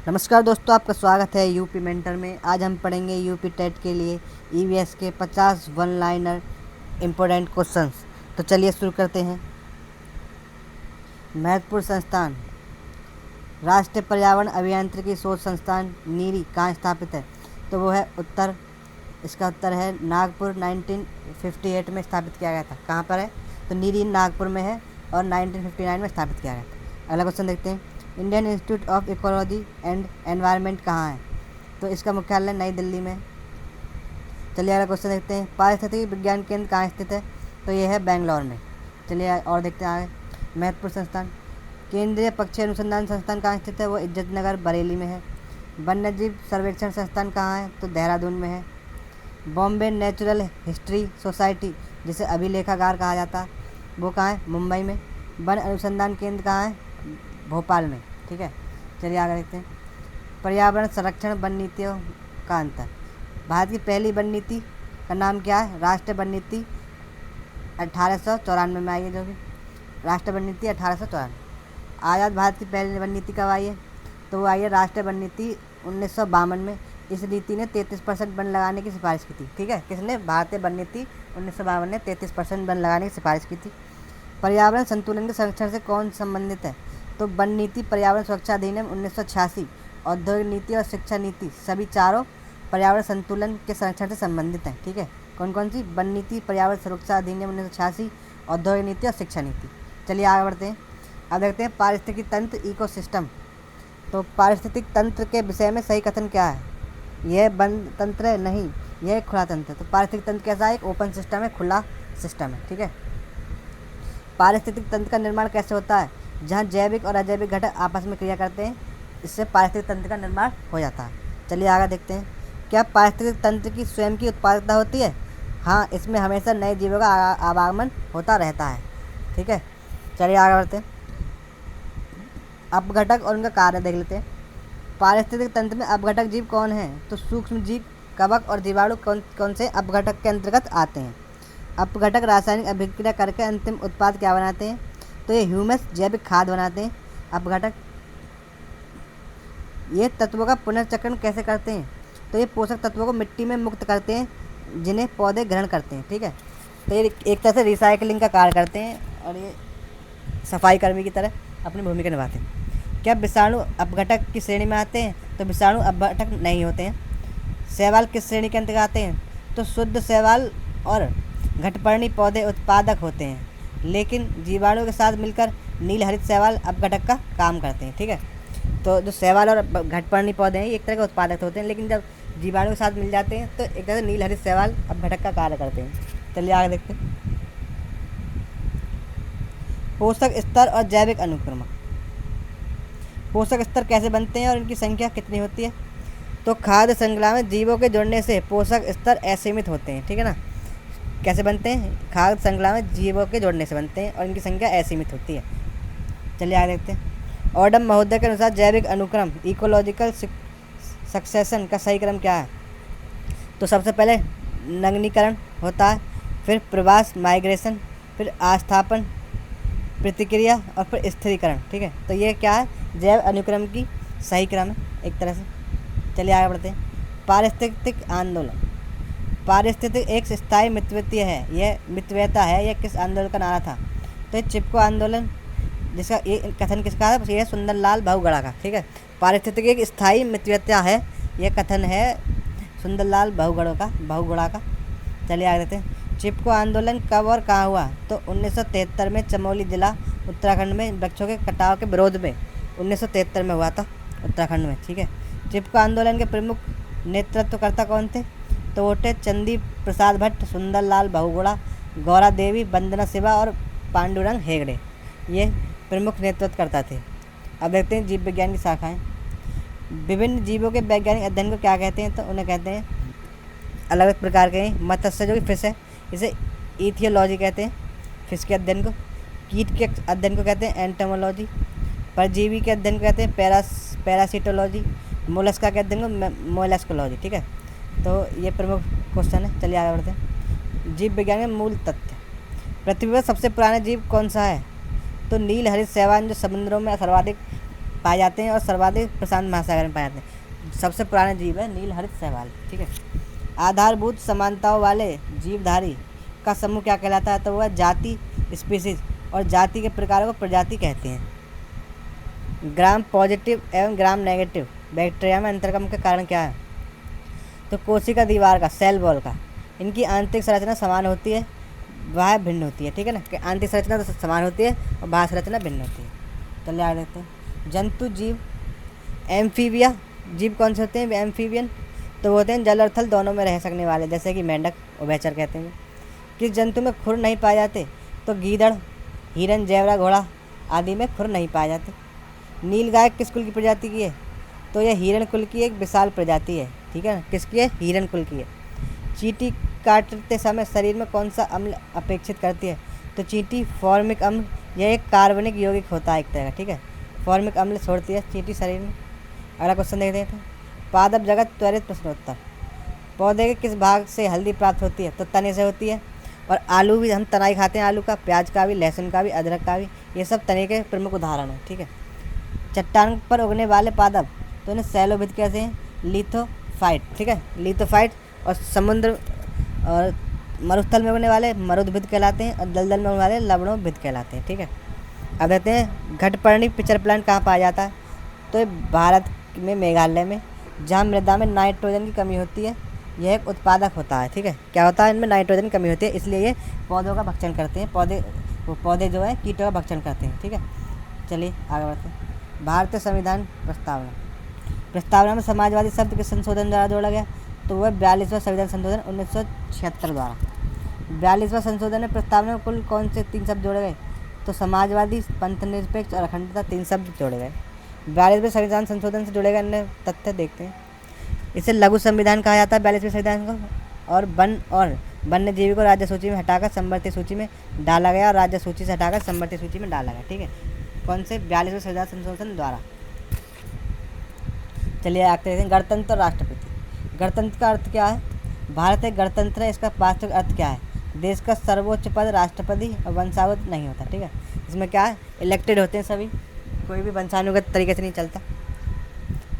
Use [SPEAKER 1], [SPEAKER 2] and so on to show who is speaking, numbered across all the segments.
[SPEAKER 1] नमस्कार दोस्तों, आपका स्वागत है यूपी मेंटर में। आज हम पढ़ेंगे यूपी टेट के लिए ईवीएस के 50 वन लाइनर इम्पोर्टेंट क्वेश्चंस। तो चलिए शुरू करते हैं। महत्वपूर्ण संस्थान। राष्ट्रीय पर्यावरण अभियांत्रिकी शोध संस्थान नीरी कहाँ स्थापित है? तो वो है इसका उत्तर है नागपुर। 1958 में स्थापित किया गया था। कहाँ पर है? तो नीरी नागपुर में है और 1959 में स्थापित किया गया था। अगला क्वेश्चन देखते हैं। Indian institute of ecology and environment कहाँ है? तो इसका मुख्यालय नई दिल्ली में। चलिए अगला क्वेश्चन देखते हैं। पारिस्थितिकी विज्ञान केंद्र कहाँ स्थित है? तो ये है बेंगलोर में। चलिए और देखते हैं आगे। महत्वपूर्ण संस्थान। केंद्रीय पक्षी अनुसंधान संस्थान कहाँ स्थित है? वो इज्जत नगर बरेली में है। वन्यजीव सर्वेक्षण संस्थान कहाँ है? तो देहरादून में है। बॉम्बे नेचुरल हिस्ट्री सोसाइटी, जिसे अभिलेखागार कहा जाता है, वो कहाँ है? मुंबई में। वन अनुसंधान केंद्र कहाँ है? भोपाल में। ठीक है, चलिए आगे देखते हैं। पर्यावरण संरक्षण वन नीतियों का अंतर। भारत की पहली वन नीति का नाम क्या है? राष्ट्रीय वन नीति 1894 में आई है, जो कि राष्ट्रीय वन नीति 1894। आज़ाद भारत की पहली वन नीति कब आई है? तो वो आई है राष्ट्रीय वन नीति 1952 में। इस नीति ने 33% वन लगाने की सिफारिश की थी। ठीक है, किसने? भारतीय वन नीति 1952 ने 33% वन लगाने की सिफारिश की थी। पर्यावरण संतुलन के संरक्षण से कौन संबंधित है? तो वन नीति, पर्यावरण सुरक्षा अधिनियम 1986, औद्योगिक नीति और शिक्षा नीति, सभी चारों पर्यावरण संतुलन के संरक्षण से संबंधित हैं। ठीक है, कौन कौन सी? वन नीति, पर्यावरण सुरक्षा अधिनियम 1986, औद्योगिक नीति और शिक्षा नीति। चलिए आगे बढ़ते हैं। अब देखते हैं पारिस्थितिकी तंत्र, इकोसिस्टम। तो पारिस्थितिक तंत्र के विषय में सही कथन क्या है? यह बंद तंत्र है? नहीं, यह एक खुला तंत्र है। तो पारिस्थितिक तंत्र कैसा है? एक ओपन सिस्टम है, खुला सिस्टम है। ठीक है। पारिस्थितिक तंत्र का निर्माण कैसे होता है? जहाँ जैविक और अजैविक घटक आपस में क्रिया करते हैं, इससे पारिस्थितिक तंत्र का निर्माण हो जाता है। चलिए आगे देखते हैं। क्या पारिस्थितिक तंत्र की स्वयं की उत्पादकता होती है? हाँ, इसमें हमेशा नए जीवों का आवागमन होता रहता है। ठीक है, चलिए आगे बढ़ते हैं। अपघटक और उनका कार्य देख लेते हैं। पारिस्थितिक तंत्र में अपघटक जीव कौन है? तो सूक्ष्म जीव, कवक और जीवाणु कौन से अपघटक के अंतर्गत आते हैं? अपघटक रासायनिक अभिक्रिया करके अंतिम उत्पाद क्या बनाते हैं? तो ये ह्यूमस, जैविक खाद बनाते हैं अपघटक। ये तत्वों का पुनर्चक्रण कैसे करते हैं? तो ये पोषक तत्वों को मिट्टी में मुक्त करते हैं, जिन्हें पौधे ग्रहण करते हैं। ठीक है, तो ये एक तरह से रिसाइकलिंग का कार्य करते हैं और ये सफाई कर्मी की तरह अपनी भूमिका निभाते हैं। क्या विषाणु अपघटक की श्रेणी में आते हैं? तो विषाणु अपघटक नहीं होते हैं। शैवाल किस श्रेणी के अंतर्गत आते हैं? तो शुद्ध शैवाल और घटपर्णी पौधे उत्पादक होते हैं, लेकिन जीवाणु के साथ मिलकर नील हरित शैवाल अपघटक का काम करते हैं। ठीक है, तो जो शैवाल और घटपर्णी पौधे हैं, एक तरह के उत्पादक होते हैं, लेकिन जब जीवाणु के साथ मिल जाते हैं तो एक तरह से नील हरित शैवाल अपघटक का कार्य करते हैं। चलिए आगे देखते हैं। पोषक स्तर और जैविक अनुक्रमण। पोषक स्तर कैसे बनते हैं और इनकी संख्या कितनी होती है? तो खाद्य श्रृंखला में जीवों के जुड़ने से पोषक स्तर असीमित होते हैं। ठीक है ना। कैसे बनते हैं? खाद्य श्रृंखला में जीवों के जोड़ने से बनते हैं और इनकी संख्या असीमित होती है। चलिए आगे देखते हैं। ऑडम महोदय के अनुसार जैविक अनुक्रम, इकोलॉजिकल सक्सेशन का सही क्रम क्या है? तो सबसे पहले नग्नीकरण होता है, फिर प्रवास माइग्रेशन, फिर आस्थापन प्रतिक्रिया और फिर स्थिरीकरण। ठीक है, तो ये क्या है? जैव अनुक्रम की सही क्रम है एक तरह से। चलिए आगे बढ़ते हैं। पारिस्थितिक आंदोलन। पारिस्थितिक एक स्थायी मितव्ययता है। यह मितव्ययता है, यह किस आंदोलन का नारा था? तो ये चिपको आंदोलन, जिसका ये कथन किसका है? ये सुंदरलाल बहुगुणा का। ठीक है, पारिस्थितिक एक स्थायी मितव्ययता है, यह कथन है सुंदरलाल बहुगुणा का। चलिए आगे देखते हैं। चिपको आंदोलन कब और कहाँ हुआ? तो 1973 में चमोली जिला उत्तराखंड में वृक्षों के कटाव के विरोध में 1973 में हुआ था, उत्तराखंड में। ठीक है, चिपको आंदोलन के प्रमुख नेतृत्वकर्ता कौन थे? तो वो थे चंदी प्रसाद भट्ट, सुंदरलाल बहुगुणा, गौरा देवी, वंदना शिवा और पांडुरंग हेगड़े, ये प्रमुख नेतृत्वकर्ता थे। अब देखते हैं जीव विज्ञान की शाखाएं। विभिन्न जीवों के वैज्ञानिक अध्ययन को क्या कहते हैं? तो उन्हें कहते हैं अलग अलग प्रकार के। मत्स्य जो कि फिश है, इसे इथियोलॉजी कहते हैं फिश के अध्ययन को। कीट के अध्ययन को कहते हैं एंटोमोलॉजी। परजीवी के अध्ययन को कहते हैं पैरासिटोलॉजी। मोलस्का के अध्ययन को मोलस्कोलॉजी। ठीक है, तो ये प्रमुख क्वेश्चन है। चलिए आगे बढ़ते हैं। जीव विज्ञान के मूल तथ्य। पृथ्वी पर सबसे पुराना जीव कौन सा है? तो नील हरित शैवाल, जो समुद्रों में सर्वाधिक पाए जाते हैं और सर्वाधिक प्रशांत महासागर में पाए जाते हैं। सबसे पुराने जीव है नील हरित शैवाल। ठीक है। आधारभूत समानताओं वाले जीवधारी का समूह क्या कहलाता है? तो वह जाति स्पीसीज और जाति के प्रकारों को प्रजाति कहते हैं। ग्राम पॉजिटिव एवं ग्राम नेगेटिव बैक्टीरिया में अंतर्गम का कारण क्या है? तो कोशिका दीवार का, सेल वॉल का, इनकी आंतरिक संरचना समान होती है, बाह्य भिन्न होती है। ठीक है ना, कि आंतरिक संरचना तो समान होती है और बाह्य संरचना भिन्न होती है। चलिए आगे देखते हैं। जंतु जीव एम्फीबिया जीव कौन से होते हैं? एम्फीबियन तो वो होते हैं जल और थल दोनों में रह सकने वाले, जैसे कि मेंढक, उभयचर कहते हैं। किस जंतु में खुर नहीं पाए जाते? तो गीदड़, हिरन, जेबरा, घोड़ा आदि में खुर नहीं पाए जाते। नीलगाय किस कुल की प्रजाति की है? तो यह हिरण कुल की एक विशाल प्रजाति है। ठीक है ना, किसकी है? हिरण कुल की है। चींटी काटते समय शरीर में कौन सा अम्ल अपेक्षित करती है? तो चींटी फॉर्मिक अम्ल, यह एक कार्बनिक यौगिक होता है एक तरह का। ठीक है, फॉर्मिक अम्ल छोड़ती है चींटी शरीर में। अगला क्वेश्चन देखते हैं। पादप जगत त्वरित प्रश्नोत्तर। पौधे के किस भाग से हल्दी प्राप्त होती है? तो तने से होती है। और आलू भी हम तनाई खाते हैं, आलू का, प्याज का भी, लहसुन का भी, अदरक का भी, ये सब तने के प्रमुख उदाहरण हैं। ठीक है। चट्टान पर उगने वाले पादप तो इन्हें सैलोभित कहते हैं, लिथोफाइट। ठीक है, लिथोफाइट। और समुद्र और मरुस्थल में उगने वाले मरुद्भिद कहलाते हैं और दलदल में उगने वाले लवणोभिद कहलाते हैं। ठीक है। अब देखते हैं घटपर्णी पिचर प्लांट कहाँ पाया जाता है? तो ये भारत में मेघालय में, जहाँ मृदा में नाइट्रोजन की कमी होती है। यह एक उत्पादक होता है। ठीक है, क्या होता है? इनमें नाइट्रोजन की कमी होती है, इसलिए ये पौधों का भक्षण करते हैं। पौधे जो है कीटों का भक्षण करते हैं। ठीक है, चलिए आगे बढ़ते हैं। भारतीय संविधान प्रस्तावना में समाजवादी शब्द के संशोधन द्वारा जोड़ा गया? तो वह 42वां संविधान संशोधन 1976 द्वारा। 42वां संशोधन में प्रस्तावना में कुल कौन से 3 शब्द जोड़े गए? तो समाजवादी, पंथ निरपेक्ष और अखंडता, 3 शब्द जोड़े गए। 42वें संविधान संशोधन से जुड़े गए अन्य तथ्य देखते हैं। इसे लघु संविधान कहा जाता है 42वें संविधान को। और वन्य जीवी को राज्य सूची में हटाकर संवर्ती सूची में डाला गया और राज्य सूची से हटाकर संवर्ती सूची में डाला गया। ठीक है, कौन से? 42वें संविधान संशोधन द्वारा। चलिए आगे देखते हैं। गणतंत्र और राष्ट्रपति। गणतंत्र का अर्थ क्या है? भारत एक गणतंत्र है, इसका वास्तविक अर्थ क्या है? देश का सर्वोच्च पद राष्ट्रपति और वंशानुगत नहीं होता। ठीक है, इसमें क्या है? इलेक्टेड होते हैं सभी, कोई भी वंशानुगत तरीके से नहीं चलता।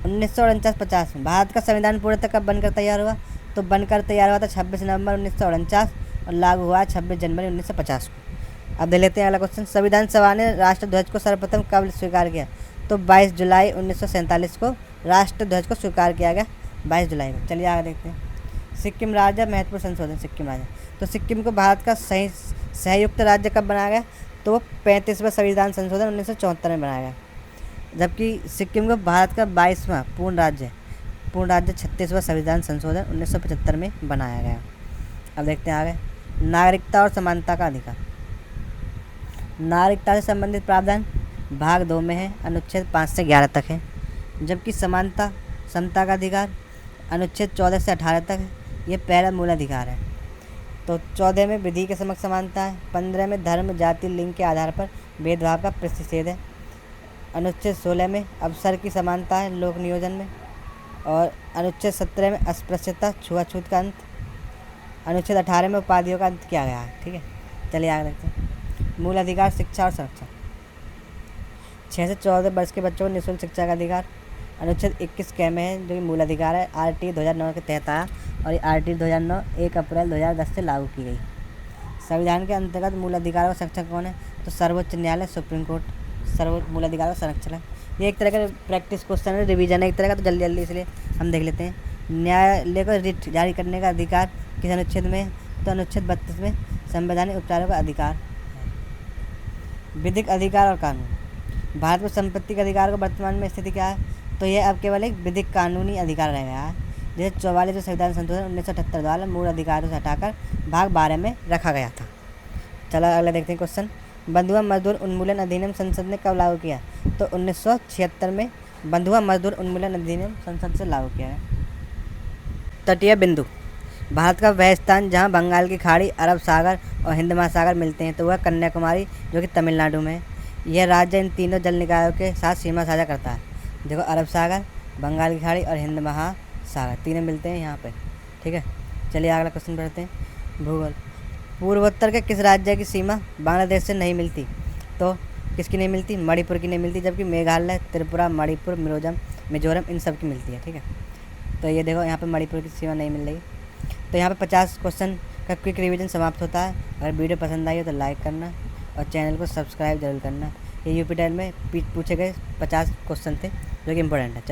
[SPEAKER 1] 1949-50 में भारत का संविधान पूर्णतः कब बनकर तैयार हुआ? तो बनकर तैयार हुआ था 26 नवंबर 1949 और लागू हुआ 26 जनवरी 1950 को। अब देख लेते हैं अगला क्वेश्चन। संविधान सभा ने राष्ट्रध्वज को सर्वप्रथम कब स्वीकार किया? तो 22 जुलाई 1947 को राष्ट्रध्वज को स्वीकार किया गया, 22 जुलाई को। चलिए आगे देखते हैं। सिक्किम राज्य महत्वपूर्ण संशोधन। सिक्किम राज्य तो सिक्किम को भारत का संयुक्त राज्य कब बनाया गया? तो 35वां संविधान संशोधन 1974 में बनाया गया, जबकि सिक्किम को भारत का 22वां पूर्ण राज्य 36वां संविधान संशोधन 1975 में बनाया गया। अब देखते हैं आगे। नागरिकता और समानता का अधिकार। नागरिकता से संबंधित प्रावधान भाग 2 में है, अनुच्छेद 5 से 11 तक है, जबकि समता का अधिकार अनुच्छेद 14 से 18 तक है। ये पहला मूल अधिकार है। तो 14 में विधि के समक्ष समानता है, 15 में धर्म, जाति, लिंग के आधार पर भेदभाव का प्रतिषेध है, अनुच्छेद 16 में अवसर की समानता है लोक नियोजन में, और अनुच्छेद 17 में अस्पृश्यता, छुआछूत का अंत, अनुच्छेद 18 में उपाधियों का अंत किया गया है। ठीक है, चलिए आगे देखते हैं। मूल अधिकार, शिक्षा और संरक्षण। 6 से 14 वर्ष के बच्चों को निःशुल्क शिक्षा का अधिकार अनुच्छेद 21 क में है, जो कि मूल अधिकार है। RT 2009 के तहत आया और ये RT 2009 1 अप्रैल 2010 से लागू की गई। संविधान के अंतर्गत मूल अधिकारों का संरक्षक कौन है? तो सर्वोच्च न्यायालय, सुप्रीम कोर्ट सर्वोच्च मूल अधिकारों का संरक्षण है। ये एक तरह का प्रैक्टिस क्वेश्चन है, रिवीजन है एक तरह का, तो जल्दी इसलिए हम देख लेते हैं। न्यायालय को रिट जारी करने का अधिकार किस अनुच्छेद में है? तो अनुच्छेद 32 में संवैधानिक उपचारों का अधिकार। विधिक अधिकार और कानून। भारत में संपत्ति के अधिकार को वर्तमान में स्थिति क्या है? तो यह अब केवल एक विधिक कानूनी अधिकार रह गया है, जिसे 44वें संविधान संशोधन 1978 द्वारा मूल अधिकारों से हटाकर भाग 12 में रखा गया था। चलो अगला देखते हैं क्वेश्चन। बंधुआ मजदूर उन्मूलन अधिनियम संसद ने कब लागू किया? तो 1976 में बंधुआ मजदूर उन्मूलन अधिनियम संसद से लागू किया है। तटीय बिंदु। भारत का वह स्थान जहाँ बंगाल की खाड़ी, अरब सागर और हिंद महासागर मिलते हैं, तो वह कन्याकुमारी जो कि तमिलनाडु में है। यह राज्य इन तीनों जल निकायों के साथ सीमा साझा करता है। देखो, अरब सागर, बंगाल की खाड़ी और हिंद महासागर तीनों मिलते हैं यहाँ पे। ठीक है, चलिए अगला क्वेश्चन पढ़ते हैं। भूगोल। पूर्वोत्तर के किस राज्य की सीमा बांग्लादेश से नहीं मिलती? तो किसकी नहीं मिलती, मणिपुर की नहीं मिलती, जबकि मेघालय, त्रिपुरा, मणिपुर, मिजोरम इन सब की मिलती है। ठीक है, तो ये देखो यहाँ पे मणिपुर की सीमा नहीं मिल रही। तो यहाँ पे 50 क्वेश्चन का क्विक रिवीजन समाप्त होता है। अगर वीडियो पसंद आई हो तो लाइक करना और चैनल को सब्सक्राइब जरूर करना। ये यूपी टेल में पूछे गए 50 क्वेश्चन थे जो कि इम्पोर्टेंट है। चलिए।